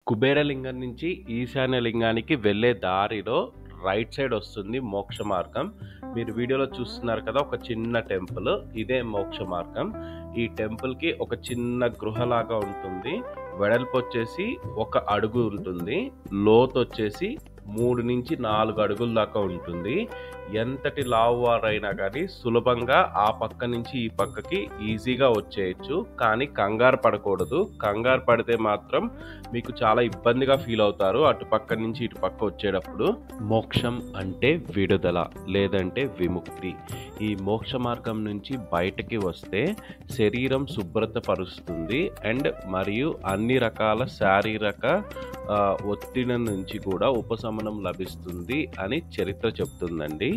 కుబేరలింగం నుంచి ఈశాన్య లింగానికి వెళ్ళే దారిలో రైట్ సైడ్ వస్తుంది మోక్ష మార్గం. మీరు వీడియోలో చూస్తున్నారు కదా, ఒక చిన్న టెంపుల్. ఇదే మోక్ష మార్గం. ఈ టెంపుల్కి ఒక చిన్న గృహలాగా ఉంటుంది. వెడల్పు వచ్చేసి 1 అడుగు ఉంటుంది. లోతు వచ్చేసి 3 నుంచి 4 అడుగుల దాకా ఉంటుంది. ఎంతటి లావువారైనా కానీ సులభంగా ఆ పక్క నుంచి ఈ పక్కకి ఈజీగా వచ్చేయచ్చు. కానీ కంగారు పడకూడదు. కంగారు పడితే మాత్రం మీకు చాలా ఇబ్బందిగా ఫీల్ అవుతారు అటు పక్క నుంచి ఇటు పక్క వచ్చేటప్పుడు. మోక్షం అంటే విడుదల లేదంటే విముక్తి. ఈ మోక్ష మార్గం నుంచి బయటకి వస్తే శరీరం శుభ్రత పరుస్తుంది అండ్ మరియు అన్ని రకాల శారీరక ఒత్తిడి నుంచి కూడా ఉపశమనం లభిస్తుంది అని చరిత్ర చెప్తుందండి.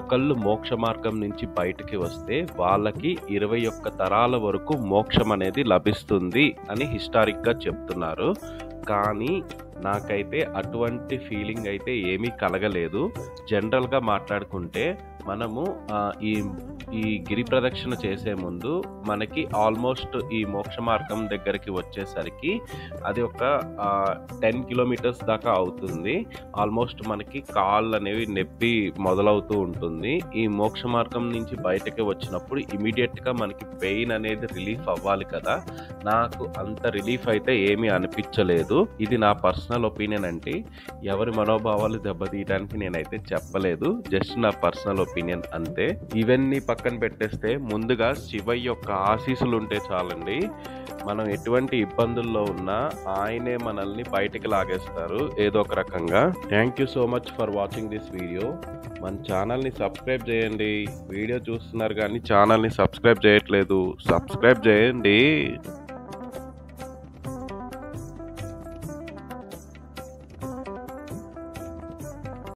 ఒకళ్ళు మోక్ష మార్గం నుంచి బయటకి వస్తే వాళ్ళకి 21 తరాల వరకు మోక్షం అనేది లభిస్తుంది అని హిస్టారిక్గా చెప్తున్నారు. కానీ నాకైతే అటువంటి ఫీలింగ్ అయితే ఏమీ కలగలేదు. జనరల్గా మాట్లాడుకుంటే మనము ఈ గిరి ప్రదక్షిణ చేసే ముందు మనకి ఆల్మోస్ట్ ఈ మోక్ష మార్గం దగ్గరికి వచ్చేసరికి అది ఒక 10 కిలోమీటర్స్ దాకా అవుతుంది. ఆల్మోస్ట్ మనకి కాళ్ళు అనేవి నొప్పి మొదలవుతూ ఉంటుంది. ఈ మోక్ష మార్గం నుంచి బయటకి వచ్చినప్పుడు ఇమీడియట్గా మనకి పెయిన్ అనేది రిలీఫ్ అవ్వాలి కదా. నాకు అంత రిలీఫ్ అయితే ఏమీ అనిపించలేదు. ఇది నా పర్సనల్ ఒపీనియన్ అండి. ఎవరి మనోభావాలు దెబ్బతీయడానికి నేనైతే చెప్పలేదు. జస్ట్ నా పర్సనల్ ఒపీనియన్ అంతే. ఇవన్నీ పక్కన పెట్టేస్తే ముందుగా శివయ్య యొక్క ఆశీస్సులు ఉంటే చాలండి. మనం ఎటువంటి ఇబ్బందుల్లో ఉన్నా ఆయనే మనల్ని బయటికి లాగేస్తారు ఏదో ఒక రకంగా. Thank you so much for watching this video. మన ఛానల్ని సబ్స్క్రైబ్ చేయండి. వీడియో చూస్తున్నారు కానీ ఛానల్ని సబ్స్క్రైబ్ చేయట్లేదు. సబ్స్క్రైబ్ చేయండి.